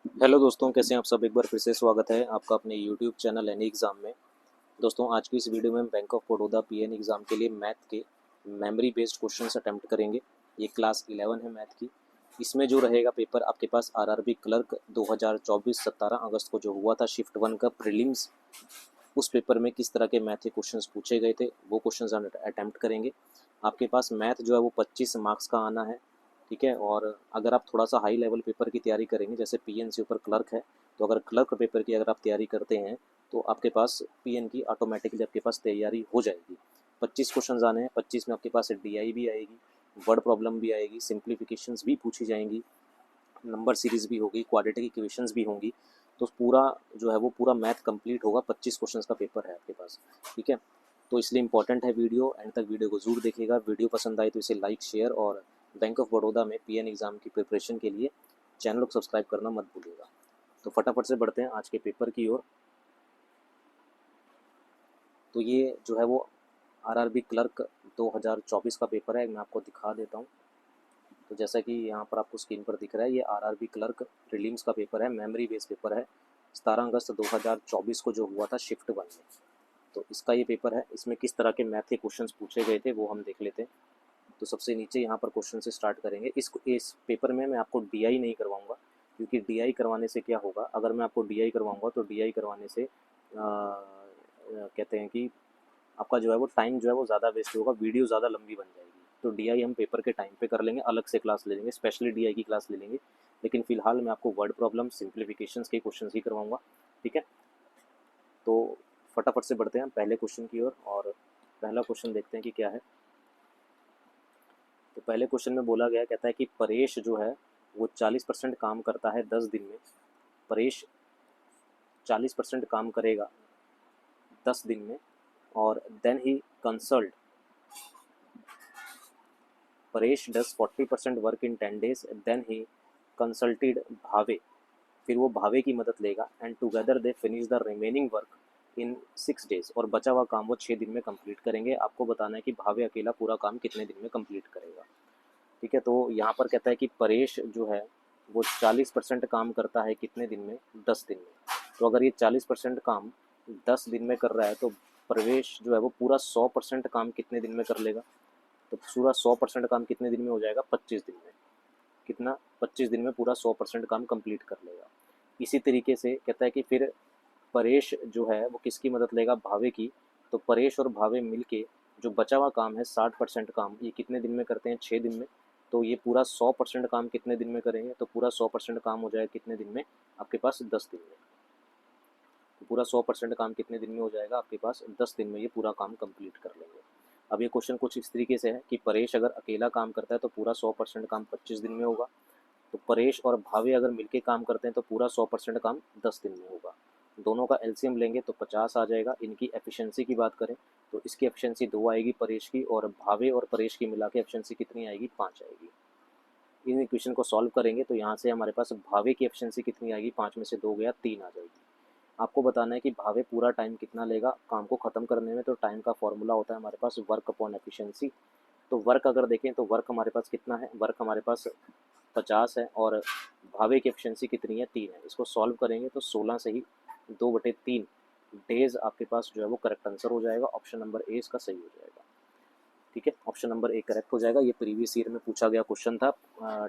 Hello दोस्तों, कैसे हैं आप सब। एक बार फिर से स्वागत है आपका अपने यूट्यूब चैनल एनी एग्ज़ाम में। दोस्तों, आज की इस वीडियो में हम bank of Baroda PN exam के लिए मैथ के मेमोरी बेस्ड क्वेश्चंस अटेम्प्ट करेंगे। ये क्लास 11 है मैथ की। इसमें जो रहेगा पेपर आपके पास आरआरबी क्लर्क 2024 17 अगस्त को जो हुआ था शिफ्ट 1 का प्रीलिम्स, उस पेपर में किस तरह के मैथ के क्वेश्चंस पूछे गए थे वो क्वेश्चंस अटेम्प्ट करेंगे। आपके पास मैथ जो है वो 25 मार्क्स का आना है, ठीक है। और अगर आप थोड़ा सा हाई लेवल पेपर की तैयारी करेंगे, जैसे पीएन से ऊपर क्लर्क है, तो अगर क्लर्क पेपर की अगर आप तैयारी करते हैं तो आपके पास पीएन की ऑटोमेटिकली आपके पास तैयारी हो जाएगी। 25 क्वेश्चंस आने हैं, 25 में आपके पास डीआई भी आएगी, वर्ड प्रॉब्लम भी आएगी, सिंप्लीफिकेशंस भी पूछी जाएंगी, नंबर सीरीज भी होगी, क्वाड्रेटिक इक्वेशंस भी होंगी। तो पूरा जो है वो पूरा मैथ कंप्लीट होगा। 25 क्वेश्चंस का पेपर है आपके पास, ठीक है। तो इसलिए इंपॉर्टेंट है वीडियो, एंड तक वीडियो को जरूर देखिएगा। वीडियो पसंद आए तो इसे लाइक शेयर, और बैंक ऑफ बड़ौदा में पीएन एग्ज़ाम की प्रिपरेशन के लिए चैनल को सब्सक्राइब करना मत भूलिएगा। तो फटाफट से बढ़ते हैं आज के पेपर की ओर। तो ये जो है वो आरआरबी क्लर्क 2024 का पेपर है, मैं आपको दिखा देता हूँ। तो जैसा कि यहाँ पर आपको स्क्रीन पर दिख रहा है, ये आरआरबी क्लर्क प्रीलिम्स का पेपर है, मेमोरी बेस्ड पेपर है। 17 अगस्त 2024 को जो हुआ था शिफ्ट 1 में, तो इसका ये पेपर है। इसमें किस तरह के मैथ के क्वेश्चंस पूछे गए थे वो हम देख लेते हैं। तो सबसे नीचे यहाँ पर क्वेश्चन से स्टार्ट करेंगे। इस पेपर में मैं आपको डीआई नहीं करवाऊंगा, क्योंकि डीआई करवाने से क्या होगा, अगर मैं आपको डीआई करवाऊंगा तो डीआई करवाने से कहते हैं कि आपका जो है वो टाइम जो है वो ज़्यादा वेस्ट होगा, वीडियो ज़्यादा लंबी बन जाएगी। तो डीआई हम पेपर के टाइम पे कर लेंगे, अलग से क्लास ले लेंगे, स्पेशली डीआई की क्लास ले लेंगे। लेकिन फिलहाल मैं आपको वर्ड प्रॉब्लम सिंप्लीफिकेशंस के क्वेश्चन ही करवाऊंगा, ठीक है। तो फटाफट से बढ़ते हैं पहले क्वेश्चन की ओर, और पहला क्वेश्चन देखते हैं कि क्या है। तो पहले क्वेश्चन में बोला गया, कहता है कि परेश जो है वो 40% काम करता है 10 दिन में। परेश 40% काम करेगा 10 दिन में, और देन ही consult Paresh does 40% work in 10 days, then ही कंसल्टेड भावे, फिर वो भावे की मदद लेगा, and together they finish the remaining work in 6 days, और बचा हुआ काम वो 6 दिन में कंप्लीट करेंगे। आपको बताना है कि भावे अकेला पूरा काम कितने दिन में कंप्लीट करेगा, ठीक है। तो यहाँ पर कहता है कि परेश जो है वो 40% काम करता है कितने दिन में, 10 दिन में। तो अगर ये 40% काम 10 दिन में कर रहा है, तो प्रवेश जो है वो पूरा 100% काम कितने दिन में कर लेगा। तो पूरा 100% काम कितने दिन में हो जाएगा, 25 दिन में। कितना, 25 दिन में पूरा 100% काम कंप्लीट कर लेगा। इसी तरीके से कहता है कि फिर परेश जो है वो किसकी मदद लेगा, भावे की। तो परेश और भावे मिलके जो बचा हुआ काम है 60% काम, ये कितने दिन में करते हैं, 6 दिन में। तो ये पूरा 100% काम कितने दिन में करेंगे, तो पूरा 100% काम हो जाएगा कितने दिन में, आपके पास 10 दिन में। तो पूरा 100% काम कितने दिन में हो जाएगा, आपके पास 10 दिन में ये पूरा काम कंप्लीट कर लेंगे। अब ये क्वेश्चन कुछ इस तरीके से है कि परेश अगर अकेला काम करता है तो पूरा 100% काम 25 दिन में होगा। तो परेश और भावे अगर मिलके काम करते हैं तो पूरा 100% काम 10 दिन में होगा। दोनों का एलसीएम लेंगे तो 50 आ जाएगा। इनकी एफिशिएंसी की बात करें तो इसकी एफिशिएंसी 2 आएगी परेश की, और भावे और परेश की मिला के एफिशिएंसी कितनी आएगी, 5 आएगी। इन इक्वेशन को सॉल्व करेंगे तो यहाँ से हमारे पास भावे की एफिशिएंसी कितनी आएगी, 5 में से 2 गया, 3 आ जाएगी। आपको बताना है कि भावे पूरा टाइम कितना लेगा काम को ख़त्म करने में। तो टाइम का फॉर्मूला होता है हमारे पास वर्क अपॉन एफिशिएंसी। तो वर्क अगर देखें तो वर्क हमारे पास कितना है, वर्क हमारे पास 50 है, और भावे की एफिशिएंसी कितनी है, 3 है। इसको सॉल्व करेंगे तो 16 से ही 2/3 डेज आपके पास जो है वो करेक्ट आंसर हो जाएगा। ऑप्शन नंबर ए इसका सही हो जाएगा, ठीक है। ऑप्शन नंबर ए करेक्ट हो जाएगा। ये प्रीवियस ईयर में पूछा गया क्वेश्चन था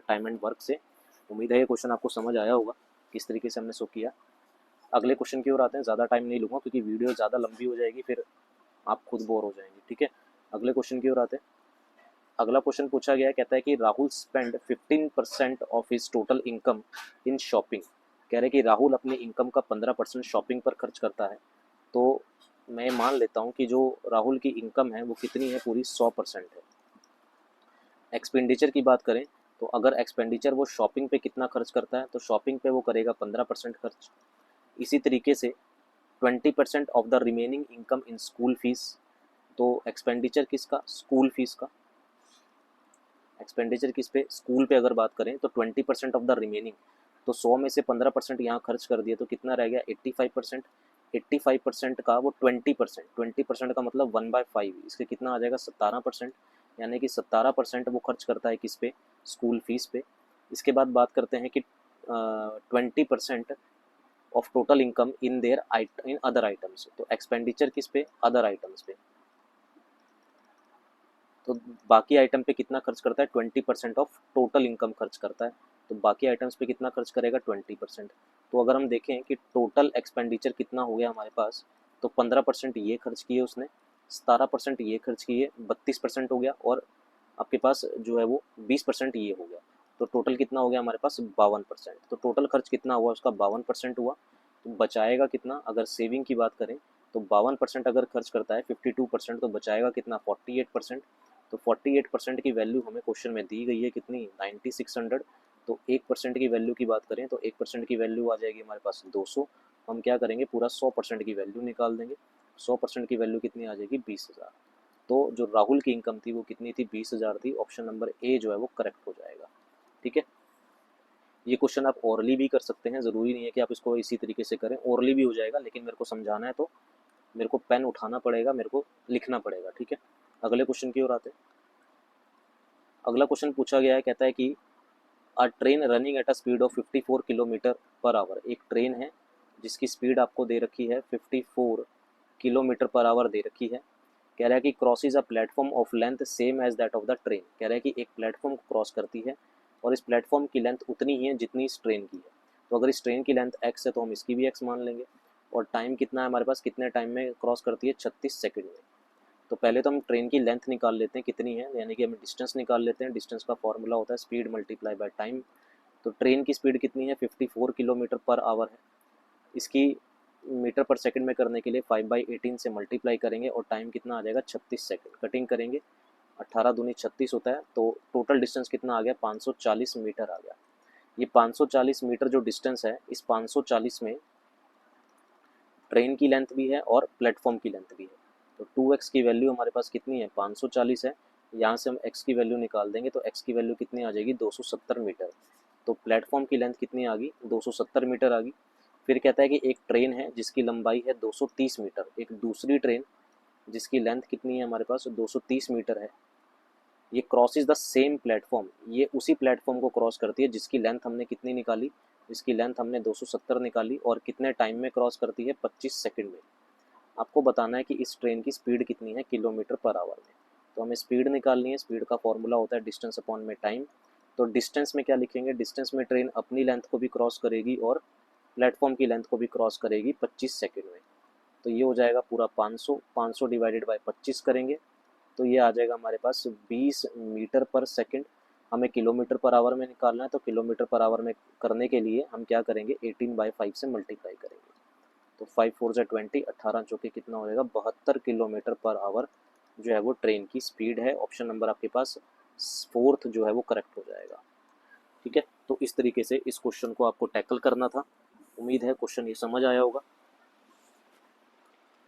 टाइम एंड वर्क से। उम्मीद है ये क्वेश्चन आपको समझ आया होगा किस तरीके से हमने सो किया। अगले क्वेश्चन की ओर आते हैं। ज़्यादा टाइम नहीं लूँगा क्योंकि वीडियो ज़्यादा लंबी हो जाएगी, फिर आप खुद बोर हो जाएंगे, ठीक है। अगले क्वेश्चन की ओर आते हैं। अगला क्वेश्चन पूछा गया है, कहता है कि Rahul spend 15% of his total income in shopping. कह रहे हैं कि राहुल अपनी इनकम का 15% शॉपिंग पर खर्च करता है। तो मैं मान लेता हूँ कि जो राहुल की इनकम है वो कितनी है, पूरी 100% है। एक्सपेंडिचर की बात करें तो अगर एक्सपेंडिचर वो शॉपिंग पे कितना खर्च करता है, तो शॉपिंग पे वो करेगा 15% खर्च। इसी तरीके से 20% of the remaining income in school fees. तो एक्सपेंडिचर किसका, स्कूल फीस का। एक्सपेंडिचर किस पे, स्कूल पे अगर बात करें तो 20% ऑफ द रिमेनिंग। तो 100 में से 15% यहाँ खर्च कर दिए तो कितना रह गया, 85%। 85% का वो 20%, 20% का मतलब 1/5, इसके कितना आ जाएगा, 17%। यानी कि 17% वो खर्च करता है किस पे, स्कूल फीस पे। इसके बाद बात करते हैं कि 20% of total income in their in other items. तो एक्सपेंडिचर किस पे? अदर आइटम्स पे। तो बाकी आइटम पे कितना खर्च करता है? 20% ऑफ टोटल इनकम खर्च करता है। तो बाकी आइटम्स पे कितना खर्च करेगा? 20%। तो अगर हम देखें कि टोटल एक्सपेंडिचर कितना हो गया हमारे पास, तो 15% ये खर्च किए उसने, 17% ये खर्च किए, 32% हो गया, और आपके पास जो है वो 20% ये हो गया। तो टोटल कितना हो गया हमारे पास? 52%। तो टोटल खर्च कितना हुआ उसका? 52% हुआ। तो बचाएगा कितना? अगर सेविंग की बात करें तो 52% अगर खर्च करता है 52%, तो बचाएगा कितना? 48%। तो 48% की वैल्यू हमें क्वेश्चन में दी गई है कितनी? 9600। तो 1% की वैल्यू की बात करें तो 1% की वैल्यू आ जाएगी हमारे पास 200। हम क्या करेंगे? पूरा 100% की वैल्यू निकाल देंगे। 100% की वैल्यू कितनी आ जाएगी? 20,000। तो जो राहुल की इनकम थी वो कितनी थी? 20,000 थी। ऑप्शन नंबर ए जो है वो करेक्ट हो जाएगा। ठीक है, ये क्वेश्चन आप ओरली भी कर सकते हैं, ज़रूरी नहीं है कि आप इसको इसी तरीके से करें, ओरली भी हो जाएगा, लेकिन मेरे को समझाना है तो मेरे को पेन उठाना पड़ेगा, मेरे को लिखना पड़ेगा। ठीक है, अगले क्वेश्चन की ओर आते हैं। अगला क्वेश्चन पूछा गया है, कहता है कि अ train running at a speed of 54 kilometre per our. एक ट्रेन है जिसकी स्पीड आपको दे रखी है 54 किलोमीटर पर आवर दे रखी है। कह रहा है कि crosses a platform of length same as that of the train. कह रहा है कि एक प्लेटफॉर्म को क्रॉस करती है और इस प्लेटफॉर्म की लेंथ उतनी ही है जितनी इस ट्रेन की है। तो अगर इस ट्रेन की लेंथ एक्स है तो हम इसकी भी एक्स मान लेंगे। और टाइम कितना है हमारे पास? कितने टाइम में क्रॉस करती है? 36 सेकंड में। तो पहले तो हम ट्रेन की लेंथ निकाल लेते हैं कितनी है, यानी कि हम डिस्टेंस निकाल लेते हैं। डिस्टेंस का फॉर्मूला होता है स्पीड मल्टीप्लाई बाय टाइम। तो ट्रेन की स्पीड कितनी है? 54 किलोमीटर पर आवर है। इसकी मीटर पर सेकंड में करने के लिए 5/18 से मल्टीप्लाई करेंगे और टाइम कितना आ जाएगा? 36 सेकंड। कटिंग करेंगे, 18 दूनी 36 होता है। तो टोटल डिस्टेंस कितना आ गया? 540 मीटर आ गया। ये 540 मीटर जो डिस्टेंस है, इस 540 में ट्रेन की लेंथ भी है और प्लेटफॉर्म की लेंथ भी है। तो 2x की वैल्यू हमारे पास कितनी है? 540 है। यहाँ से हम x की वैल्यू निकाल देंगे तो x की वैल्यू कितनी आ जाएगी? 270 मीटर। तो प्लेटफॉर्म की लेंथ कितनी आ गई? 270 मीटर आ गई। फिर कहता है कि एक ट्रेन है जिसकी लंबाई है 230 मीटर, एक दूसरी ट्रेन जिसकी लेंथ कितनी है हमारे पास? 230 मीटर है। ये cross is the same platform, ये उसी प्लेटफॉर्म को क्रॉस करती है जिसकी लेंथ हमने कितनी निकाली? इसकी लेंथ हमने 270 निकाली। और कितने टाइम में क्रॉस करती है? 25 सेकंड में। आपको बताना है कि इस ट्रेन की स्पीड कितनी है किलोमीटर पर आवर में। तो हमें स्पीड निकालनी है। स्पीड का फॉर्मूला होता है डिस्टेंस अपॉन में टाइम। तो डिस्टेंस में क्या लिखेंगे? डिस्टेंस में ट्रेन अपनी लेंथ को भी क्रॉस करेगी और प्लेटफॉर्म की लेंथ को भी क्रॉस करेगी 25 सेकंड में। तो ये हो जाएगा पूरा 500। 500 डिवाइडेड बाय 25 करेंगे तो ये आ जाएगा हमारे पास 20 मीटर पर सेकंड। हमें किलोमीटर पर आवर में निकालना है, तो किलोमीटर पर आवर में करने के लिए हम क्या करेंगे? 18/5 से मल्टीप्लाई करेंगे। तो 5 4 से 20, 18 चौके कितना हो जाएगा? 72 किलोमीटर पर आवर जो है वो ट्रेन की स्पीड है। ऑप्शन नंबर आपके पास फोर्थ जो है वो करेक्ट हो जाएगा। ठीक है, तो इस तरीके से इस क्वेश्चन को आपको टैकल करना था। उम्मीद है क्वेश्चन ये समझ आया होगा।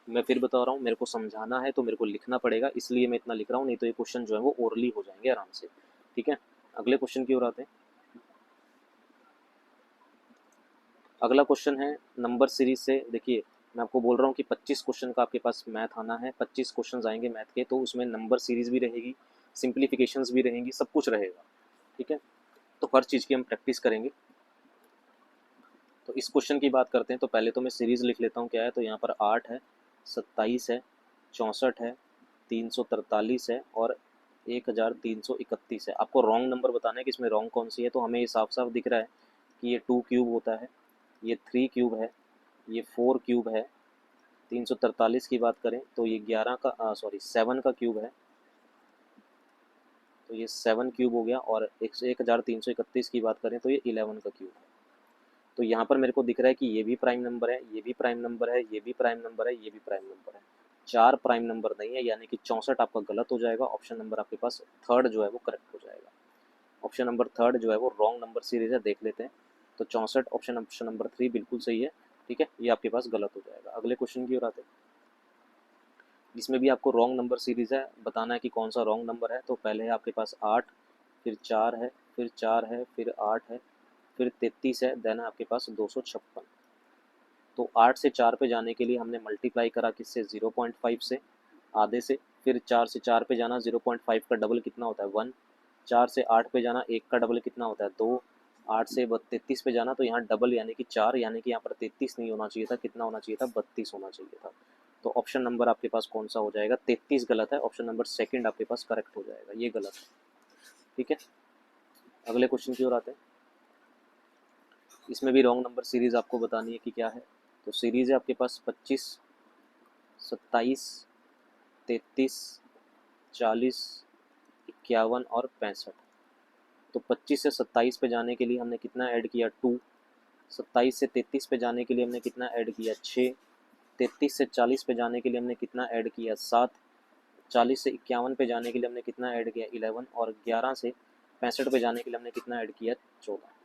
मैं फिर बता रहा हूँ, मेरे को समझाना है तो मेरे को लिखना पड़ेगा, इसलिए मैं इतना लिख रहा हूँ, नहीं तो ये क्वेश्चन जो है वो ओरली हो जाएंगे आराम से। ठीक है, अगले क्वेश्चन की ओर आते हैं। अगला क्वेश्चन है नंबर सीरीज से। देखिए, मैं आपको बोल रहा हूँ कि 25 क्वेश्चन का आपके पास मैथ आना है। 25 क्वेश्चन आएंगे मैथ के, तो उसमें नंबर सीरीज भी रहेगी, सिंप्लीफिकेशंस भी रहेंगी, सब कुछ रहेगा। ठीक है, तो हर चीज़ की हम प्रैक्टिस करेंगे। तो इस क्वेश्चन की बात करते हैं तो पहले तो मैं सीरीज़ लिख लेता हूँ क्या है। तो यहाँ पर 8 है, 27 है, 64 है, 343 है और 1331 है। आपको रॉन्ग नंबर बताना है कि इसमें रॉन्ग कौन सी है। तो हमें ये साफ साफ दिख रहा है कि ये 2 क्यूब होता है, ये 3 क्यूब है, ये 4 क्यूब है। 343 की बात करें तो ये 11 का 7 का क्यूब है, तो ये 7 क्यूब हो गया। और 1331 की बात करें तो ये 11 का क्यूब है। तो यहाँ पर मेरे को दिख रहा है कि ये भी प्राइम नंबर है, ये भी प्राइम नंबर है, ये भी प्राइम नंबर है, ये भी प्राइम नंबर है। 4 प्राइम नंबर नहीं है, यानी कि 64 आपका गलत हो जाएगा। ऑप्शन नंबर आपके पास थर्ड जो है वो करेक्ट हो जाएगा। ऑप्शन नंबर थर्ड जो है वो रॉन्ग नंबर सीरीज है, देख लेते हैं। तो 64 ऑप्शन नंबर 3 बिल्कुल सही है। ठीक है, ये आपके पास गलत हो जाएगा। अगले क्वेश्चन की ओर आते हैं। इसमें भी आपको रॉन्ग नंबर सीरीज है, बताना है कि कौन सा रॉन्ग नंबर है। तो पहले है आपके पास 8, फिर 4 है, फिर 4 है, फिर 8 है, फिर 33 है, देन है आपके पास 256। तो 8 से 4 पे जाने के लिए हमने मल्टीप्लाई करा किससे? 0.5 से, आधे से। फिर 4 से 4 पे जाना, 0.5 का डबल कितना होता है? 1। 4 से 8 पे जाना, 1 का डबल कितना होता है? 2। 8 से 33 पे जाना, तो यहाँ डबल यानी कि 4, यानी कि यहाँ पर 33 नहीं होना चाहिए था, कितना होना चाहिए था, 32 होना चाहिए था। तो ऑप्शन नंबर आपके पास कौन सा हो जाएगा, 33 गलत है, ऑप्शन नंबर सेकंड आपके पास करेक्ट हो जाएगा, ये गलत है। ठीक है, अगले क्वेश्चन की ओर आते हैं। इसमें भी रॉन्ग नंबर सीरीज आपको बतानी है कि क्या है। तो सीरीज है आपके पास 25, 27, 33, 40, 51 और 65। तो 25 से 27 पे जाने के लिए हमने कितना ऐड किया, 2। 27 से 33 पे जाने के लिए हमने कितना ऐड किया, 6। 33 से 40 पे जाने के लिए हमने कितना ऐड किया, 7। 40 से 51 पे जाने के लिए हमने कितना ऐड किया, 11। और 11 से 65 पे जाने के लिए हमने कितना ऐड किया, 14।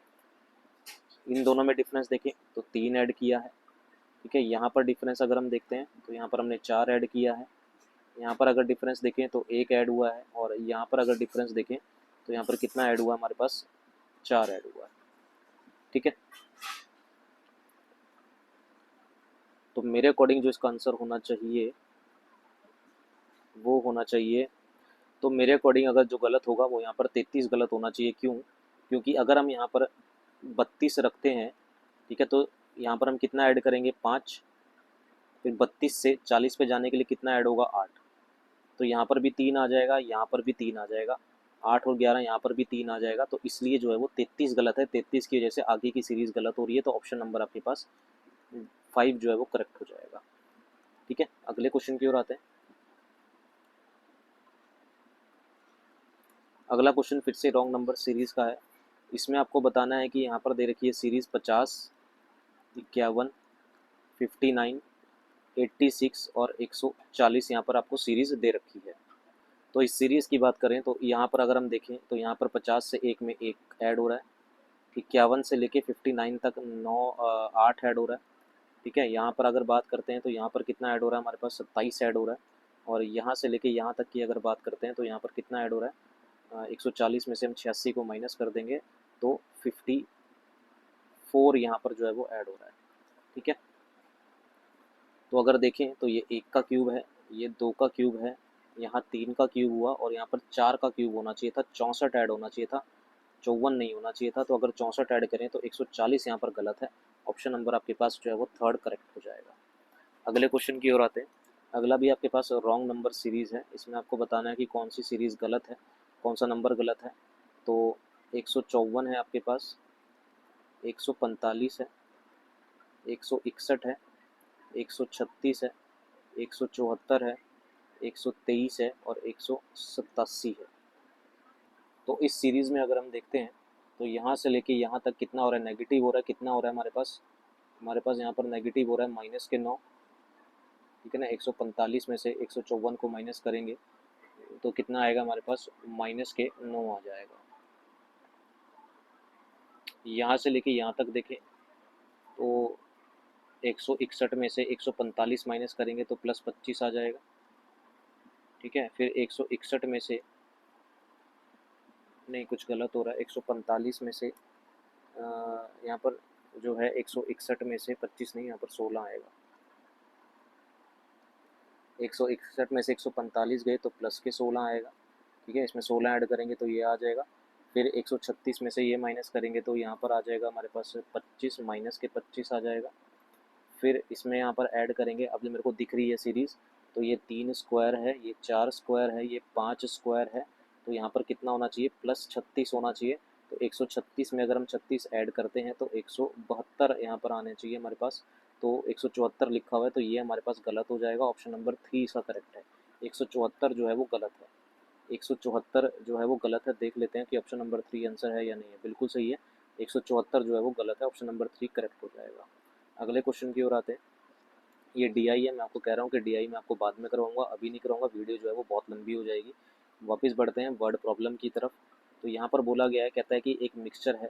इन दोनों में डिफरेंस देखें तो 3 ऐड किया है। ठीक है, यहाँ पर डिफरेंस अगर हम देखते हैं तो यहाँ पर हमने 4 ऐड किया है। यहाँ पर अगर डिफरेंस देखें तो 1 ऐड हुआ है, और यहाँ पर अगर डिफरेंस देखें तो यहाँ पर कितना ऐड हुआ, हमारे पास 4 ऐड हुआ है। ठीक है, तो मेरे अकॉर्डिंग जो इसका आंसर होना चाहिए वो होना चाहिए, तो मेरे अकॉर्डिंग अगर जो गलत होगा वो यहाँ पर 33 गलत होना चाहिए। क्यों? क्योंकि अगर हम यहाँ पर 32 रखते हैं, ठीक है, तो यहाँ पर हम कितना ऐड करेंगे, 5। फिर 32 से 40 पे जाने के लिए कितना ऐड होगा, 8। तो यहाँ पर भी 3 आ जाएगा, यहाँ पर भी 3 आ जाएगा, 8 और 11 यहाँ पर भी 3 आ जाएगा। तो इसलिए जो है वो 33 गलत है, 33 की वजह से आगे की सीरीज गलत हो रही है। तो ऑप्शन नंबर आपके पास 5 जो है वो करेक्ट हो जाएगा। ठीक है, अगले क्वेश्चन की ओर आते हैं। अगला क्वेश्चन फिर से रॉन्ग नंबर सीरीज का है। इसमें आपको बताना है कि यहाँ पर दे रखी है सीरीज 50, 51, 59, 86 और 140, यहाँ पर आपको सीरीज दे रखी है। तो इस सीरीज की बात करें तो यहाँ पर अगर हम देखें तो यहाँ पर 50 से 1 में 1 ऐड हो रहा है, 51 से लेके 59 तक 8 ऐड हो रहा है। ठीक है, यहाँ पर अगर बात करते हैं तो यहाँ पर कितना ऐड हो रहा है, हमारे पास 27 ऐड हो रहा है। और यहाँ से लेके यहाँ तक की अगर बात करते हैं तो यहाँ पर कितना ऐड हो रहा है, 140 में से हम 86 को माइनस कर देंगे तो 54 यहाँ पर जो है वो ऐड हो रहा है। ठीक है, तो अगर देखें तो ये 1 का क्यूब है, ये 2 का क्यूब है, यहाँ 3 का क्यूब हुआ, और यहाँ पर 4 का क्यूब होना चाहिए था, 64 ऐड होना चाहिए था, 54 नहीं होना चाहिए था। तो अगर 64 ऐड करें तो 140 यहाँ पर गलत है। ऑप्शन नंबर आपके पास जो है वो थर्ड करेक्ट हो जाएगा। अगले क्वेश्चन की ओर आते हैं। अगला भी आपके पास रॉन्ग नंबर सीरीज़ है। इसमें आपको बताना है कि कौन सी सीरीज़ गलत है, कौन सा नंबर गलत है। तो 154 है आपके पास, 145 है, 161 है, 136 है, 174 है, 123 है और 187 है। तो इस सीरीज़ में अगर हम देखते हैं तो यहाँ से लेके यहाँ तक कितना हो रहा है, नेगेटिव हो रहा है। कितना हो रहा है हमारे पास यहाँ पर नेगेटिव हो रहा है -9। ठीक है ना, 145 में से 154 को माइनस करेंगे तो कितना आएगा, हमारे पास -9 आ जाएगा। यहाँ से लेके यहाँ तक देखें तो 161 में से 145 माइनस करेंगे तो +25 आ जाएगा। ठीक है, फिर 161 में से, नहीं कुछ गलत हो रहा है, 145 में से यहाँ पर जो है 161 में से 25 नहीं, यहाँ पर 16 आएगा। 161 में से 145 गए तो प्लस के 16 आएगा। ठीक है, इसमें 16 ऐड करेंगे तो ये आ जाएगा। फिर 136 में से ये माइनस करेंगे तो यहाँ पर आ जाएगा हमारे पास 25 माइनस के 25 आ जाएगा। फिर इसमें यहाँ पर ऐड करेंगे, अब जो मेरे को दिख रही है सीरीज़, तो ये 3 स्क्वायर है, ये 4 स्क्वायर है, ये 5 स्क्वायर है। तो यहाँ पर कितना होना चाहिए, +36 होना चाहिए। तो 136 में अगर हम 36 ऐड करते हैं तो 172 यहाँ पर आने चाहिए हमारे पास। तो 174 लिखा हुआ है, तो ये हमारे पास गलत हो जाएगा। ऑप्शन नंबर 3 इसका करेक्ट है। 174 जो है वो गलत है। 174 जो है वो गलत है। देख लेते हैं कि ऑप्शन नंबर 3 आंसर है या नहीं है। बिल्कुल सही है, 174 जो है वो गलत है। ऑप्शन नंबर 3 करेक्ट हो जाएगा। अगले क्वेश्चन की ओर आते हैं। ये डीआई है, मैं आपको कह रहा हूँ कि डीआई मैं आपको बाद में करवाऊंगा, अभी नहीं कराऊंगा, वीडियो जो है वो बहुत लंबी हो जाएगी। वापस बढ़ते हैं वर्ड प्रॉब्लम की तरफ। तो यहाँ पर बोला गया है, कहता है कि एक मिक्सचर है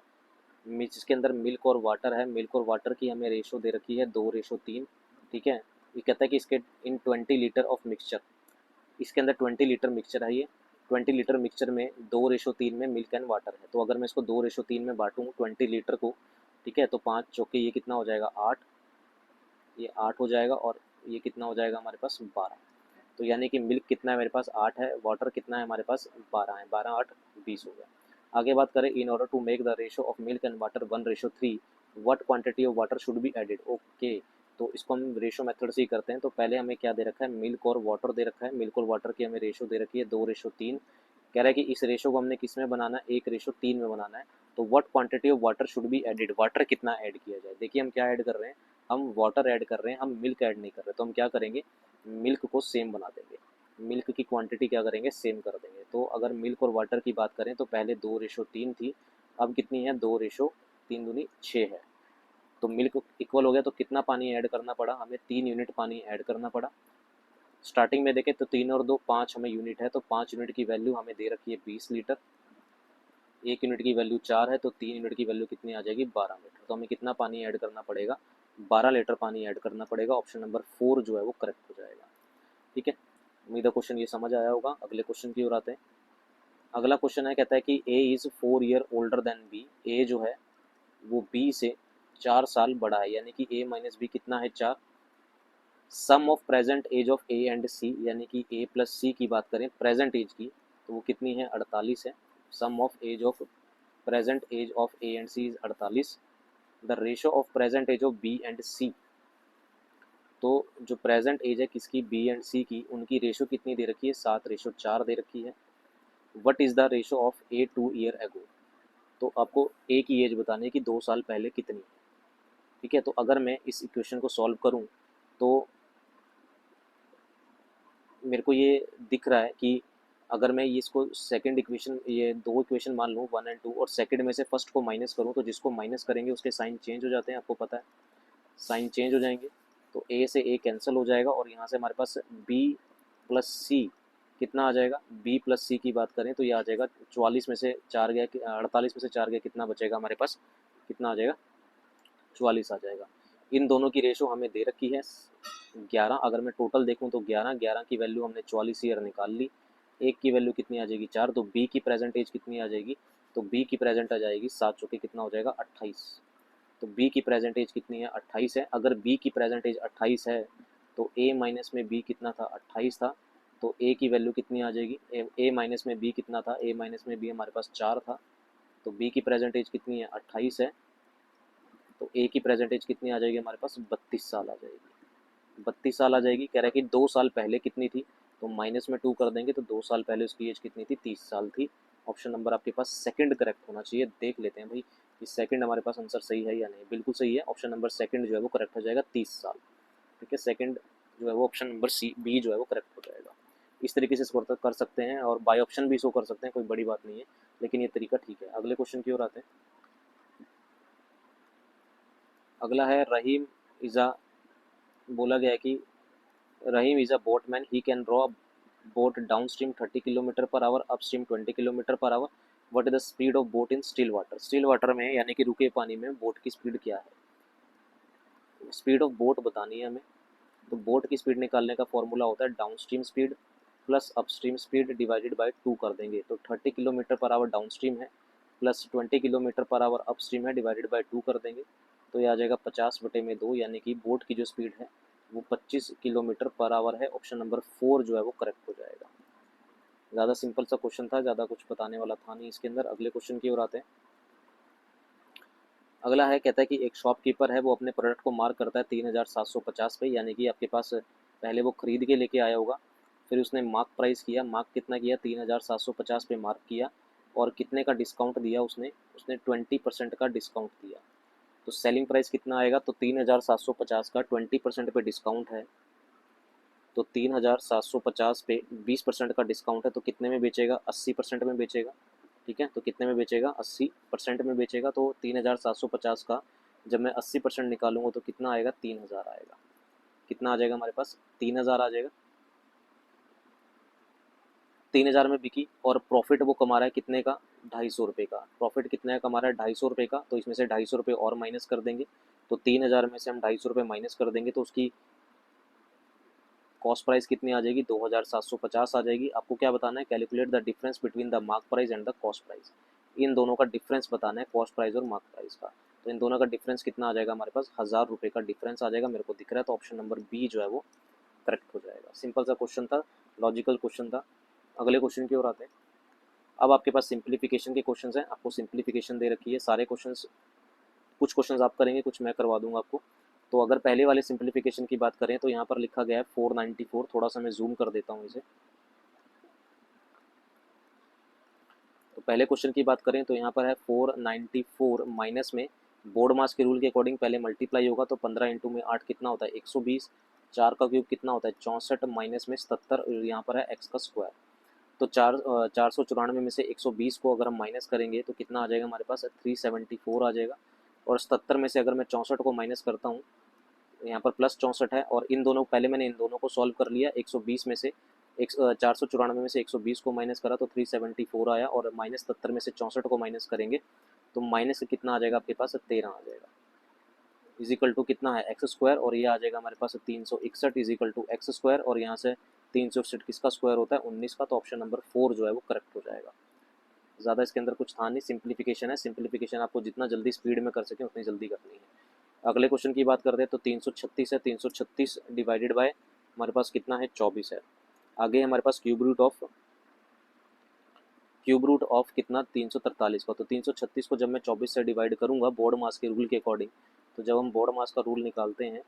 जिसके अंदर मिल्क और वाटर है। मिल्क और वाटर की हमें रेशो दे रखी है 2:3। ठीक है, ये कहता है कि इसके इन 20 लीटर ऑफ मिक्सचर, इसके अंदर 20 लीटर मिक्सचर है। ये 20 लीटर मिक्सचर में 2:3 में मिल्क एंड वाटर है। तो अगर मैं इसको 2:3 में बांटूँ 20 लीटर को, ठीक है, तो 5 चौके ये कितना हो जाएगा, 8। ये 8 हो जाएगा, और ये कितना हो जाएगा हमारे पास, 12। तो यानी कि मिल्क कितना है मेरे पास, 8 है, वाटर कितना है हमारे पास, 12 है। 12 8 20 हो गया। आगे बात करें, in order to make the ratio of milk and water 1:3, what quantity of water should be added. Okay, तो इसको हम रेशो मेथड से ही करते हैं। तो पहले हमें क्या दे रखा है, मिल्क और वाटर दे रखा है। मिल्क और वाटर की हमें रेशो दे रखी है 2:3। कह रहा है कि इस रेशो को हमने किस में बनाना है, 1:3 में बनाना है। तो what quantity of water should be added, water कितना ऐड किया जाए। देखिए हम क्या ऐड कर रहे हैं, हम वाटर ऐड कर रहे हैं, हम मिल्क ऐड नहीं कर रहे। तो हम क्या करेंगे, मिल्क को सेम बना देंगे, मिल्क की क्वांटिटी क्या करेंगे, सेम कर देंगे। तो अगर मिल्क और वाटर की बात करें तो पहले 2:3 थी, अब कितनी है, 2:3 दूनी 6 है। तो मिल्क इक्वल हो गया, तो कितना पानी ऐड करना पड़ा हमें, 3 यूनिट पानी ऐड करना पड़ा। स्टार्टिंग में देखें तो 3 और 2 5 हमें यूनिट है, तो 5 यूनिट की वैल्यू हमें दे रखी है 20 लीटर। 1 यूनिट की वैल्यू 4 है, तो 3 यूनिट की वैल्यू कितनी आ जाएगी, 12 लीटर। तो हमें कितना पानी ऐड करना पड़ेगा, 12 लीटर पानी ऐड करना पड़ेगा। ऑप्शन नंबर 4 जो है वो करेक्ट हो जाएगा। ठीक है, उम्मीद है क्वेश्चन ये समझ आया होगा। अगले क्वेश्चन की ओर आते हैं। अगला क्वेश्चन है, कहता है कि A is 4 year older than B. A जो है वो बी से 4 साल बड़ा है, यानी कि ए माइनस बी कितना है, 4। Sum of present age of A and C, यानी कि ए प्लस सी की बात करें प्रेजेंट एज की, तो वो कितनी है, 48 है। Sum of age of present age of A and C is 48। The ratio of present age of B and C, तो जो प्रेजेंट एज है किसकी, बी एंड सी की, उनकी रेशो कितनी दे रखी है, 7:4 दे रखी है। What is the ratio of A 2 year ago, तो आपको ए की एज बतानी है कि 2 साल पहले कितनी है। ठीक है, तो अगर मैं इस इक्वेशन को सॉल्व करूं तो मेरे को ये दिख रहा है कि अगर मैं ये इसको सेकंड इक्वेशन, ये दो इक्वेशन मान लूँ 1 और 2, और सेकंड में से फर्स्ट को माइनस करूँ, तो जिसको माइनस करेंगे उसके साइन चेंज हो जाते हैं, आपको पता है साइन चेंज हो जाएंगे। तो ए से ए कैंसिल हो जाएगा, और यहाँ से हमारे पास बी प्लस सी कितना आ जाएगा, बी प्लस सी की बात करें तो ये आ जाएगा 44 में से 4 गया, 48 में से 4 गया, कितना बचेगा हमारे पास, कितना आ जाएगा, 44 आ जाएगा। इन दोनों की रेशो हमें दे रखी है 11। अगर मैं टोटल देखूं तो 11 की वैल्यू हमने 44 ईयर निकाल ली। एक की वैल्यू कितनी आ जाएगी, 4। तो बी की प्रेजेंट एज कितनी आ जाएगी, तो बी की प्रेजेंट आ जाएगी 7 चौके कितना हो जाएगा, 28। तो बी की प्रेजेंट एज कितनी है, 28 है। अगर बी की प्रेजेंट एज 28 है तो ए माइनस में बी कितना था, 28 था। तो ए की वैल्यू कितनी आ जाएगी, ए माइनस में बी कितना था, ए माइनस में बी हमारे पास 4 था। तो बी की प्रेजेंट एज कितनी है, 28 है। तो ए की प्रेजेंट एज कितनी आ जाएगी हमारे पास, 32 साल आ जाएगी। 32 साल आ जाएगी। कह रहा है कि 2 साल पहले कितनी थी, तो माइनस में 2 कर देंगे, तो 2 साल पहले उसकी एज कितनी थी, 30 साल थी। ऑप्शन नंबर आपके पास सेकंड करेक्ट होना चाहिए। देख लेते हैं भाई कि सेकंड हमारे पास आंसर सही है या नहीं। बिल्कुल सही है, ऑप्शन नंबर सेकंड जो है वो करेक्ट हो जाएगा, 30 साल। ठीक है, सेकंड जो है वो ऑप्शन नंबर सी बी जो है वो करेक्ट हो जाएगा। इस तरीके से स्कोर कर सकते हैं, और बाय ऑप्शन भी शो कर सकते हैं, कोई बड़ी बात नहीं है, लेकिन ये तरीका ठीक है। अगले क्वेश्चन की ओर आते हैं। अगला है, रहीम इज़ा, बोला गया है कि Rahim is a boatman, he can draw boat down stream 30 kilometre per hour, up stream 20 kilometre per hour. What is the speed of boat in still water. Still water में यानी कि रुके पानी में बोट की स्पीड क्या है, स्पीड ऑफ बोट बतानी है हमें। तो बोट की स्पीड निकालने का फॉर्मूला होता है down stream speed plus upstream speed divided by 2 कर देंगे। तो 30 kilometre per hour down stream है, plus 20 kilometre per hour up stream है, डिवाइडेड बाय 2 कर देंगे। तो ये आ जाएगा 50/2, यानी कि बोट की जो स्पीड है वो 25 किलोमीटर पर आवर है। ऑप्शन नंबर 4 जो है वो करेक्ट हो जाएगा। ज़्यादा सिंपल सा क्वेश्चन था, ज़्यादा कुछ बताने वाला था नहीं इसके अंदर। अगले क्वेश्चन की ओर आते हैं। अगला है, कहता है कि एक शॉपकीपर है, वो अपने प्रोडक्ट को मार्क करता है 3750 पे, यानी कि आपके पास पहले वो खरीद के लेके आया होगा, फिर उसने मार्क प्राइस किया, मार्क कितना किया, 3750 पे मार्क किया, और कितने का डिस्काउंट दिया उसने, उसने 20% का डिस्काउंट दिया। तो सेलिंग प्राइस कितना आएगा, तो 3750 का 20% पे डिस्काउंट है, तो 3750 पे 20% का डिस्काउंट है, तो कितने में बेचेगा, 80% में बेचेगा। ठीक है, तो कितने में बेचेगा, 80% में बेचेगा। तो 3750 का जब मैं 80% निकालूंगा तो कितना आएगा, 3000 आएगा। कितना आ जाएगा हमारे पास, 3000 आ जाएगा। 3000 में बिकी, और प्रॉफिट वो कमा रहा है कितने का, 250 रुपये का। प्रॉफिट कितने का कमा रहा है, 250 रुपये का। तो इसमें से 250 रुपये और माइनस कर देंगे। तो 3000 में से हम 250 रुपये माइनस कर देंगे, तो उसकी कॉस्ट प्राइस कितनी आ जाएगी, 2750 आ जाएगी। आपको क्या बताना है, calculate the difference between the mark price and the cost price. इन दोनों का डिफरेंस बताना है, कॉस्ट प्राइस और मार्क प्राइस का। तो इन दोनों का डिफरेंस कितना आ जाएगा हमारे पास, 1000 रुपये का डिफरेंस आ जाएगा, मेरे को दिख रहा है। तो ऑप्शन नंबर बी जो है वो करेक्ट हो जाएगा। सिंपल सा क्वेश्चन था, लॉजिकल क्वेश्चन था। अगले क्वेश्चन की ओर आते हैं। अब आपके पास सिंप्लीफिकेशन के क्वेश्चंस हैं, आपको सिंप्लीफिकेशन दे रखी है सारे क्वेश्चंस, कुछ क्वेश्चंस आप करेंगे, कुछ मैं करवा दूंगा आपको। तो अगर पहले वाले सिंप्लीफिकेशन की बात करें तो यहाँ पर लिखा गया है 494, थोड़ा सा मैं जूम कर देता हूँ इसे। तो पहले क्वेश्चन की बात करें तो यहाँ पर है 494 माइनस में बोर्ड मास के रूल के अकॉर्डिंग पहले मल्टीप्लाई होगा, तो 15 इंटू में 8 कितना होता है 120, 4 का क्यूब कितना होता है 64, माइनस में 77, यहाँ पर है एक्स का स्क्वायर। तो 494 में से 120 को अगर हम माइनस करेंगे तो कितना आ जाएगा हमारे पास 374 आ जाएगा। और 77 में से अगर मैं 64 को माइनस करता हूँ, यहाँ पर प्लस 64 है, और इन दोनों पहले मैंने इन दोनों को सॉल्व कर लिया। 120 में से 494 में से 120 को माइनस करा तो 374 आया, और माइनस 77 में से 64 को माइनस करेंगे तो माइनस कितना आ जाएगा आपके पास 13 आ जाएगा। इजिकल टू कितना है एक्स स्क्वायर, और ये आ जाएगा हमारे पास 361 इजिकल टू एक्स स्क्वायर, और यहाँ से 361 किसका स्क्वायर होता है 19 का, तो ऑप्शन नंबर 4 जो है वो करेक्ट हो जाएगा। ज़्यादा इसके अंदर कुछ था नहीं, सिंप्लीफिकेशन है। सिंप्लीफिकेशन आपको जितना जल्दी स्पीड में कर सकें उतनी जल्दी करनी है। अगले क्वेश्चन की बात करते हैं तो 336 है, 336 डिवाइडेड बाय हमारे पास कितना है 24 है। आगे हमारे पास क्यूब रूट ऑफ कितना 343 का, तो 336 को जब मैं 24 से डिवाइड करूंगा बोर्ड मास के रूल के अकॉर्डिंग, तो जब हम बोर्ड मास का रूल निकालते हैं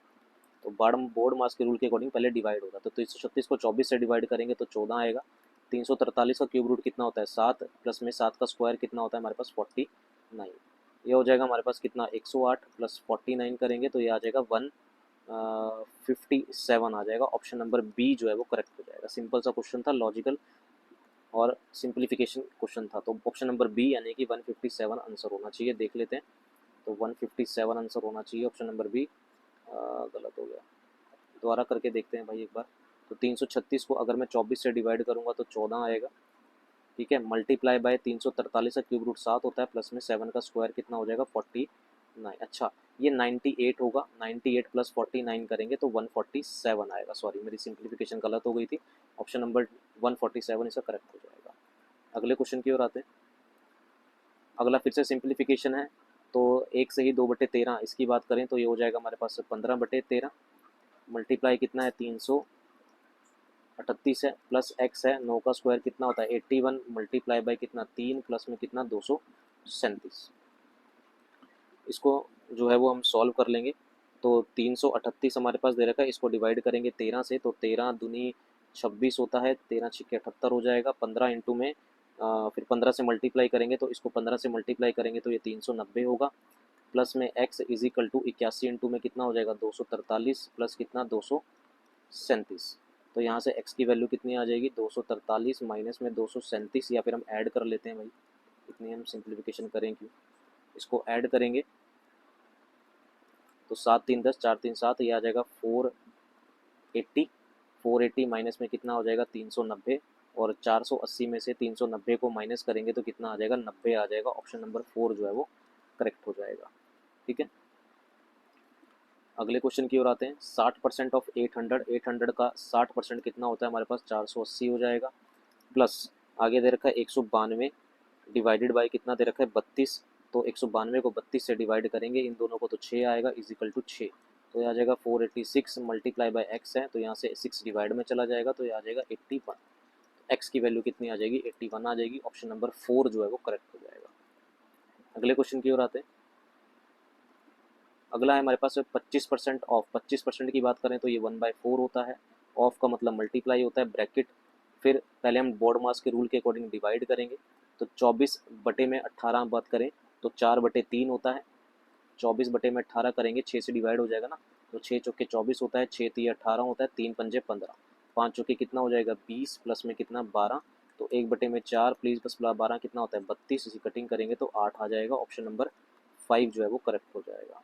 तो बोर्ड मास के रूल के अकॉर्डिंग पहले डिवाइड होगा, तो 336 को 24 से डिवाइड करेंगे तो 14 आएगा। 343 का क्यूब रूट कितना होता है 7, प्लस में 7 का स्क्वायर कितना होता है हमारे पास 49, ये हो जाएगा हमारे पास कितना 108 प्लस 49 करेंगे तो ये आ जाएगा 157 आ जाएगा। ऑप्शन नंबर बी जो है वो करेक्ट हो जाएगा। सिंपल सा क्वेश्चन था, लॉजिकल और सिंप्लीफिकेशन क्वेश्चन था, तो ऑप्शन नंबर बी यानी कि 157 आंसर होना चाहिए। देख लेते हैं, तो 157 आंसर होना चाहिए ऑप्शन नंबर बी। गलत हो गया, दोबारा करके देखते हैं भाई एक बार। तो 336 को अगर मैं 24 से डिवाइड करूंगा तो 14 आएगा, ठीक है। मल्टीप्लाई बाय 343 का क्यूब रूट 7 होता है, प्लस में 7 का स्क्वायर कितना हो जाएगा 49। अच्छा, ये 98 होगा, 98 प्लस 49 करेंगे तो 147 आएगा। सॉरी मेरी सिंप्लीफिकेशन गलत हो गई थी, ऑप्शन नंबर 147 इसका करेक्ट हो जाएगा। अगले क्वेश्चन की ओर आते हैं। अगला फिर से सिंप्लीफिकेशन है, तो 1 से ही 2/13 इसकी बात करें तो ये हो जाएगा हमारे पास 15/13, मल्टीप्लाई कितना है 338 है, प्लस एक्स है, 9 का स्क्वायर कितना होता है 81, मल्टीप्लाई बाय कितना 3, प्लस में कितना 237। इसको जो है वो हम सॉल्व कर लेंगे। तो 338 हमारे पास दे रखा है, इसको डिवाइड करेंगे 13 से, तो 13 दूनी 26 होता है, 13 छिक्के 78 हो जाएगा। 15 इंटू में फिर 15 से मल्टीप्लाई करेंगे, तो इसको 15 से मल्टीप्लाई करेंगे तो ये 390 होगा, प्लस में x is equal to 81 into में कितना हो जाएगा 243, प्लस कितना 237। तो यहाँ से x की वैल्यू कितनी आ जाएगी 243 माइनस में 237, या फिर हम ऐड कर लेते हैं भाई, इतनी हम सिंप्लीफिकेशन करें क्यों, इसको ऐड करेंगे तो 7 3 10 4 3 7, ये आ जाएगा 480, 480 माइनस में कितना हो जाएगा 390, और 480 में से 390 को माइनस करेंगे तो कितना आ जाएगा 90 आ जाएगा। ऑप्शन नंबर 4 जो है वो करेक्ट हो जाएगा, ठीक है। अगले क्वेश्चन की ओर आते हैं। 60% ऑफ 800, 800 का 60% कितना होता है हमारे पास 480 हो जाएगा, प्लस आगे दे रखा है 192 डिवाइडेड बाय कितना दे रखा है 32, तो 192 को 32 से डिवाइड करेंगे इन दोनों को तो 6 आएगा इजिकल टू 6, तो ये आ जाएगा 486 मल्टीप्लाई बाय एक्स है, तो यहाँ से 6 डिवाइड में चला जाएगा तो ये आ जाएगा 81, एक्स की वैल्यू कितनी आ जाएगी 81 आ जाएगी। ऑप्शन नंबर 4 जो है वो करेक्ट हो जाएगा। अगले क्वेश्चन की ओर आते हैं। अगला है हमारे पास 25% ऑफ। 25% की बात करें तो ये 1/4 होता है, ऑफ का मतलब मल्टीप्लाई होता है, ब्रैकेट, फिर पहले हम बोर्ड मास के रूल के अकॉर्डिंग डिवाइड करेंगे, तो 24 बटे में 18 बात करें तो 4/3 होता है, 24 बटे में 18 करेंगे 6 से डिवाइड हो जाएगा ना, तो 6 चौके 24 होता है, 6 3 18 होता है, 3 पंजे 15, 5 चौके कितना हो जाएगा 20, प्लस में कितना 12, तो 1 बटे में 4 प्लीज प्लस 12 कितना होता है 32, इसी कटिंग करेंगे तो 8 आ जाएगा। ऑप्शन नंबर 5 जो है वो करेक्ट हो जाएगा।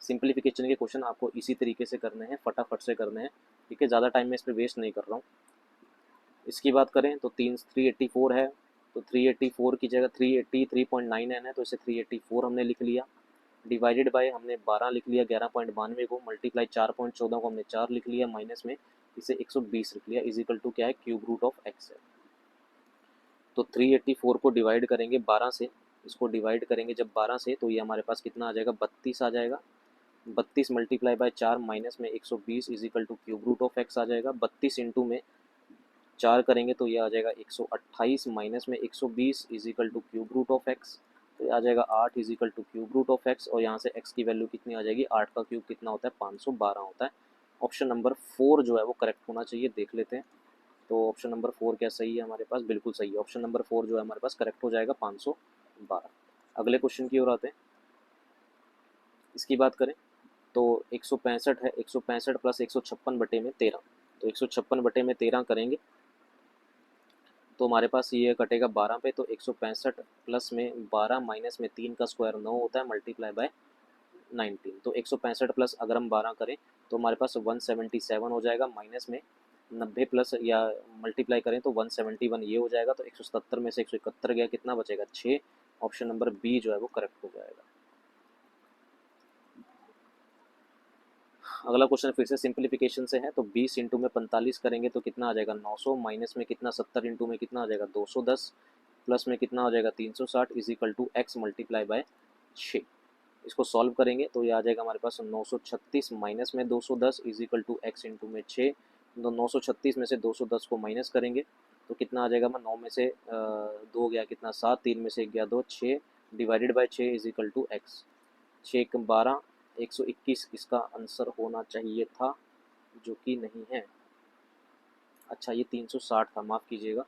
सिंप्लीफिकेशन के क्वेश्चन आपको इसी तरीके से करने हैं, फटाफट से करने हैं, ठीक है, ज़्यादा टाइम में इस पर वेस्ट नहीं कर रहा हूँ। इसकी बात करें तो 384 है, तो 384 की जगह 383.9 है, तो इसे 384 हमने लिख लिया, डिवाइडेड बाय हमने 12 लिख लिया 11.92 को, मल्टीप्लाई 4.14 को हमने 4 लिख लिया, माइनस में इसे 120 लिख लिया, इज इक्वल टू क्या है क्यूब रूट ऑफ एक्स है। तो 384 को डिवाइड करेंगे 12 से, इसको डिवाइड करेंगे जब 12 से तो ये हमारे पास कितना आ जाएगा 32 आ जाएगा, 32 मल्टीप्लाई बाय 4 माइनस में 120 is equal to cube root of X आ जाएगा। 32 इंटू में 4 करेंगे तो ये आ जाएगा 128 माइनस में 120 is equal to cube root of x, तो ये आ जाएगा 8 is equal to cube root of x, और यहाँ से एक्स की वैल्यू कितनी आ जाएगी, 8 का क्यूब कितना होता है, 512 होता है। ऑप्शन नंबर 4 जो है वो करेक्ट होना चाहिए, देख लेते हैं। तो ऑप्शन नंबर 4 क्या सही है हमारे पास, बिल्कुल सही है, ऑप्शन नंबर 4 जो है हमारे पास करेक्ट हो जाएगा, 512। अगले क्वेश्चन की ओर आते हैं। इसकी बात करें तो 165 है, 165 प्लस 156 बटे में 13, तो 156 बटे में 13 करेंगे तो हमारे पास ये कटेगा 12 पे, तो 165 प्लस में 12 माइनस में 3 का स्क्वायर 9 होता है, मल्टीप्लाई बाय 19, तो 165 प्लस अगर हम 12 करें तो हमारे पास 177 हो जाएगा, माइनस में 90 प्लस या मल्टीप्लाई करें तो 171 ये हो जाएगा, तो 177 में से 171 गया, कितना बचेगा 6, ऑप्शन नंबर बी जो है वो करेक्ट हो जाएगा। अगला क्वेश्चन फिर से सिंप्लीफिकेशन से है, तो 20 इंटू में 45 करेंगे तो कितना आ जाएगा 900, माइनस में कितना 70 इंटू में कितना आ जाएगा 210, प्लस में कितना हो जाएगा 360 is equal to x multiply by 6। इसको सॉल्व करेंगे तो ये आ जाएगा हमारे पास 936 माइनस में 210 is equal to x into में 6, तो 936 में से 210 को माइनस करेंगे तो कितना आ जाएगा, 9 में से 2 गया कितना 7, 3 में से 1 गया 2, 6 divided by 6 is equal to x, 6 12, 121 इसका आंसर होना चाहिए था, जो कि नहीं है। अच्छा ये 360 था, माफ़ कीजिएगा,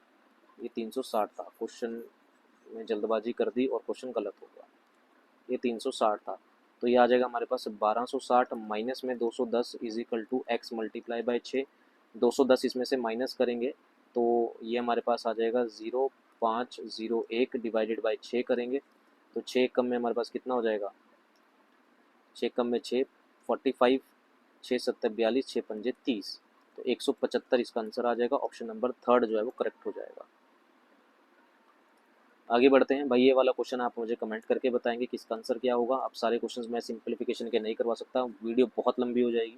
ये 360 था, क्वेश्चन में जल्दबाजी कर दी और क्वेश्चन गलत हो गया, ये 360 था, तो ये आ जाएगा हमारे पास 1260 माइनस में 210 is equal to x multiply by 6, 210 इसमें से माइनस करेंगे तो ये हमारे पास आ जाएगा 0501 डिवाइडेड बाय 6 करेंगे तो 6 कम में हमारे पास कितना हो जाएगा, 6 कम में 6 45, 6 7 42, 6 पंजे 30, तो 175 इसका आंसर आ जाएगा, ऑप्शन नंबर 3 जो है वो करेक्ट हो जाएगा। आगे बढ़ते हैं भाई, ये वाला क्वेश्चन आप मुझे कमेंट करके बताएंगे कि इसका आंसर क्या होगा। अब सारे क्वेश्चंस मैं सिंप्लीफिकेशन के नहीं करवा सकता, वीडियो बहुत लंबी हो जाएगी,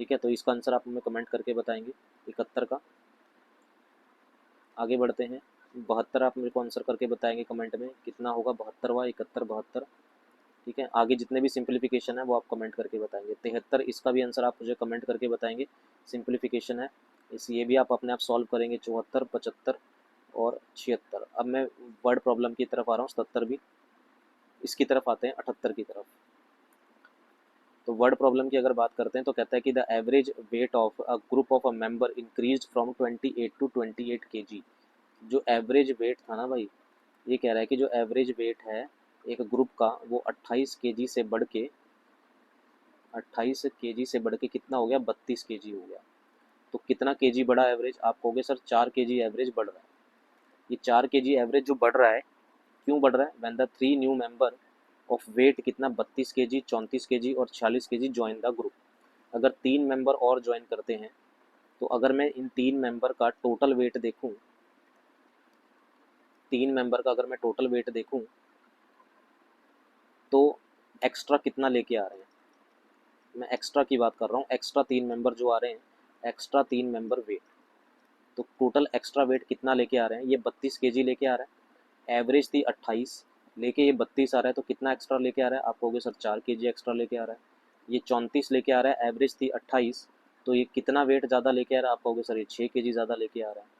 ठीक है, तो इसका आंसर आप हमें कमेंट करके बताएंगे 71 का। आगे बढ़ते हैं, 72 आप मेरे को आंसर करके बताएंगे कमेंट में कितना होगा, 72वां 71 72, ठीक है। आगे जितने भी सिंप्लीफिकेशन है वो आप कमेंट करके बताएंगे। 73 इसका भी आंसर आप मुझे कमेंट करके बताएंगे, सिंप्लीफिकेशन है इस, ये भी आप अपने आप सॉल्व करेंगे। 74 75 और 76। अब मैं वर्ड प्रॉब्लम की तरफ आ रहा हूँ, 77 भी, इसकी तरफ आते हैं 78 की तरफ। तो वर्ड प्रॉब्लम की अगर बात करते हैं तो कहता है कि the average weight of a group of a member increase from 28 to 28 KG. जो एवरेज वेट था ना भाई, ये कह रहा है कि जो एवरेज वेट है एक ग्रुप का वो 28 केजी से बढ़ के 28 केजी से बढ़ के कितना हो गया, 32 केजी हो गया। तो कितना केजी बढ़ा एवरेज, आप कहोगे सर 4 केजी एवरेज बढ़ रहा है। ये 4 केजी एवरेज जो बढ़ रहा है, क्यों बढ़ रहा है, when the 3 new member of weight कितना 32 केजी 34 केजी और 46 केजी ज्वाइन द ग्रुप। अगर 3 मेंबर और ज्वाइन करते हैं तो अगर मैं इन 3 मेंबर का टोटल वेट देखूं, 3 मेंबर का अगर मैं टोटल वेट देखूं तो एक्स्ट्रा कितना लेके आ रहे हैं, मैं एक्स्ट्रा की बात कर रहा हूँ, एक्स्ट्रा 3 मेंबर जो आ रहे हैं, एक्स्ट्रा 3 मेंबर वेट, तो टोटल एक्स्ट्रा वेट कितना लेके आ रहे हैं, ये 32 केजी लेके आ रहा है, एवरेज थी 28 लेके ये 32 आ रहा है, तो कितना एक्स्ट्रा लेके आ रहा है, आप कहोगे सर 4 केजी एक्स्ट्रा लेके आ रहा है। ये 34 लेके आ रहा है, एवरेज थी 28, तो ये कितना वेट ज़्यादा लेके आ रहा है, आप कहोगे सर ये 6 केजी ज़्यादा लेके आ रहा है।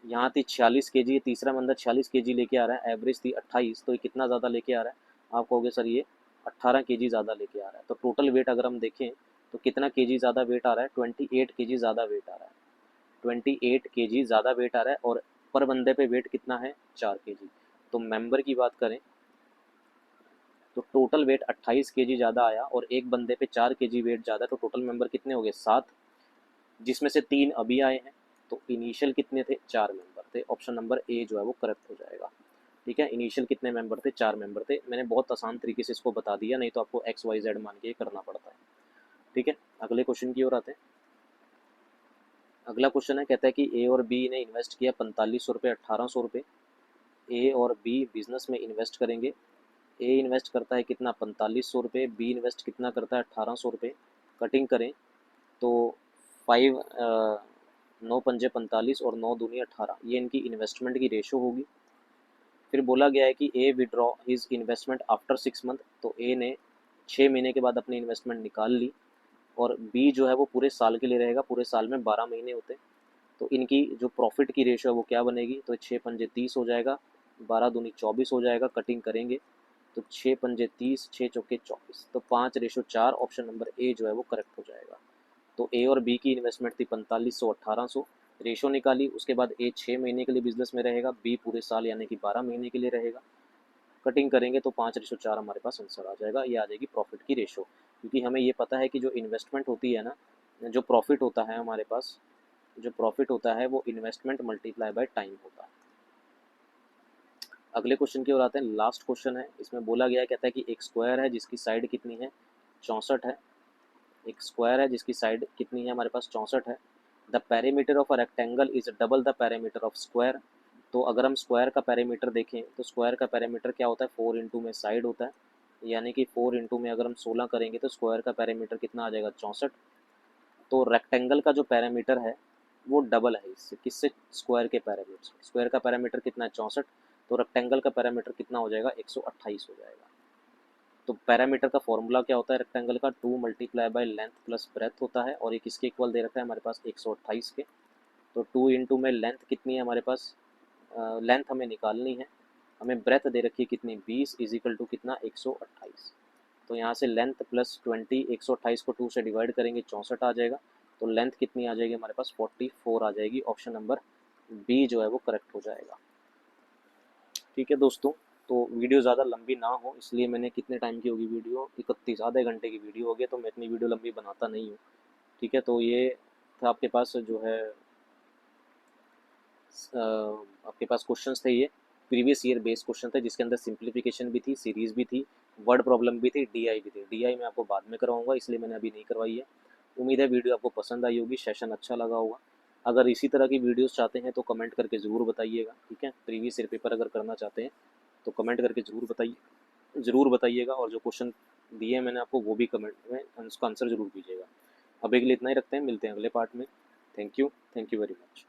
यहाँ थी 46 केजी, तीसरा बंदा 46 केजी लेके आ रहा है, एवरेज थी 28, तो ये कितना ज़्यादा लेके आ रहा है, आप कहोगे सर ये 18 केजी ज़्यादा लेके आ रहा है। तो टोटल वेट अगर हम देखें तो कितना केजी ज़्यादा वेट आ रहा है, 28 केजी ज़्यादा वेट आ रहा है, 28 केजी ज़्यादा वेट आ रहा है, और पर बंदे पे वेट कितना है 4 केजी। तो मेंबर की बात करें तो टोटल वेट 28 केजी ज़्यादा आया और एक बंदे पे 4 केजी वेट ज़्यादा, तो टोटल मेंबर कितने हो गए 7, जिसमें से 3 अभी आए हैं, तो इनिशियल कितने थे 4 मेंबर थे, ऑप्शन नंबर ए जो है वो करेक्ट हो जाएगा, ठीक है। इनिशियल कितने मेंबर थे, 4 मेंबर थे, मैंने बहुत आसान तरीके से इसको बता दिया, नहीं तो आपको एक्स वाई जेड मान के करना पड़ता है, ठीक है। अगले क्वेश्चन की ओर आते हैं। अगला क्वेश्चन है, कहता है कि ए और बी ने इन्वेस्ट किया 4500 रुपये 1800 रुपये, ए और बी बिजनेस में इन्वेस्ट करेंगे। ए इन्वेस्ट करता है कितना 4500 रुपये, बी इन्वेस्ट कितना करता है 1800 रुपये, कटिंग करें तो 5 9 पंजे 45 और 9 दूनी 18, ये इनकी इन्वेस्टमेंट की रेशो होगी। फिर बोला गया है कि A withdraw his investment after 6 month, तो ए ने 6 महीने के बाद अपनी इन्वेस्टमेंट निकाल ली, और बी जो है वो पूरे साल के लिए रहेगा, पूरे साल में 12 महीने होते हैं, तो इनकी जो प्रॉफिट की रेशियो है वो क्या बनेगी, तो 6 पंजे 30 हो जाएगा, 12 दूनी 24 हो जाएगा, कटिंग करेंगे तो 6 पंजे 30, 6 चौके 24, तो 5:4 ऑप्शन नंबर ए जो है वो करेक्ट हो जाएगा। तो ए और बी की इन्वेस्टमेंट थी 4500 1800, रेशो निकाली, उसके बाद ए 6 महीने के लिए बिजनेस में रहेगा, बी पूरे साल यानी कि 12 महीने के लिए रहेगा, कटिंग करेंगे तो 5:4 हमारे पास आंसर आ जाएगा, ये आ जाएगी प्रॉफिट की रेशो। क्योंकि हमें ये पता है कि जो इन्वेस्टमेंट होती है ना, जो प्रॉफिट होता है हमारे पास, जो प्रॉफिट होता है वो इन्वेस्टमेंट मल्टीप्लाई बाय टाइम होता है। अगले क्वेश्चन की ओर आते हैं, लास्ट क्वेश्चन है, इसमें बोला गया है, कहता है कि एक स्क्वायर है जिसकी साइड कितनी है, 64 है। एक स्क्वायर है जिसकी साइड कितनी है, हमारे पास 64 है। The parameter of a rectangle is double the parameter of square. तो अगर हम स्क्वायर का पैरामीटर देखें तो स्क्वायर का पैरामीटर क्या होता है, 4 इंटू में साइड होता है, यानी कि 4 इंटू में अगर हम 16 करेंगे तो स्क्वायर का पैरामीटर कितना आ जाएगा, 64। तो रेक्टेंगल का जो पैरामीटर है वो डबल है इससे, किससे, स्क्वायर के पैरामीटर से। स्क्वायर का पैरामीटर कितना है, 64, तो रेक्टेंगल का पैरामीटर कितना हो जाएगा, 128 हो जाएगा। तो पैरामीटर का फॉर्मूला क्या होता है रेक्टेंगल का, 2 multiply by length plus breadth होता है, और ये किसके इक्वल दे रखा है हमारे पास, 128 के। तो 2 इंटू में लेंथ कितनी है हमारे पास, लेंथ हमें निकालनी है, हमें ब्रेथ दे रखी है कितनी, 20 इजिकल टू कितना, 128। तो यहाँ से लेंथ प्लस 20, 128 को 2 से डिवाइड करेंगे 64 आ जाएगा। तो लेंथ कितनी आ जाएगी हमारे पास, 44 आ जाएगी, ऑप्शन नंबर बी जो है वो करेक्ट हो जाएगा। ठीक है दोस्तों, तो वीडियो ज़्यादा लंबी ना हो इसलिए मैंने, कितने टाइम की होगी वीडियो, 31 आधे घंटे की वीडियो होगी, तो मैं इतनी वीडियो लंबी बनाता नहीं हूँ। ठीक है, तो ये था आपके पास जो है आपके पास क्वेश्चंस थे, ये प्रीवियस ईयर बेस्ड क्वेश्चन थे, जिसके अंदर सिंप्लीफिकेशन भी थी, सीरीज भी थी, वर्ड प्रॉब्लम भी थी, डीआई भी थी। डीआई मैं आपको बाद में करवाऊंगा इसलिए मैंने अभी नहीं करवाई है। उम्मीद है वीडियो आपको पसंद आई होगी, सेशन अच्छा लगा होगा। अगर इसी तरह की वीडियोस चाहते हैं तो कमेंट करके ज़रूर बताइएगा। ठीक है, प्रीवियस ईयर पेपर अगर करना चाहते हैं तो कमेंट करके ज़रूर बताइएगा, और जो क्वेश्चन दिए हैं मैंने आपको वो भी कमेंट में उसका आंसर ज़रूर दीजिएगा। अभी के लिए इतना ही रखते हैं, मिलते हैं अगले पार्ट में। Thank you very much.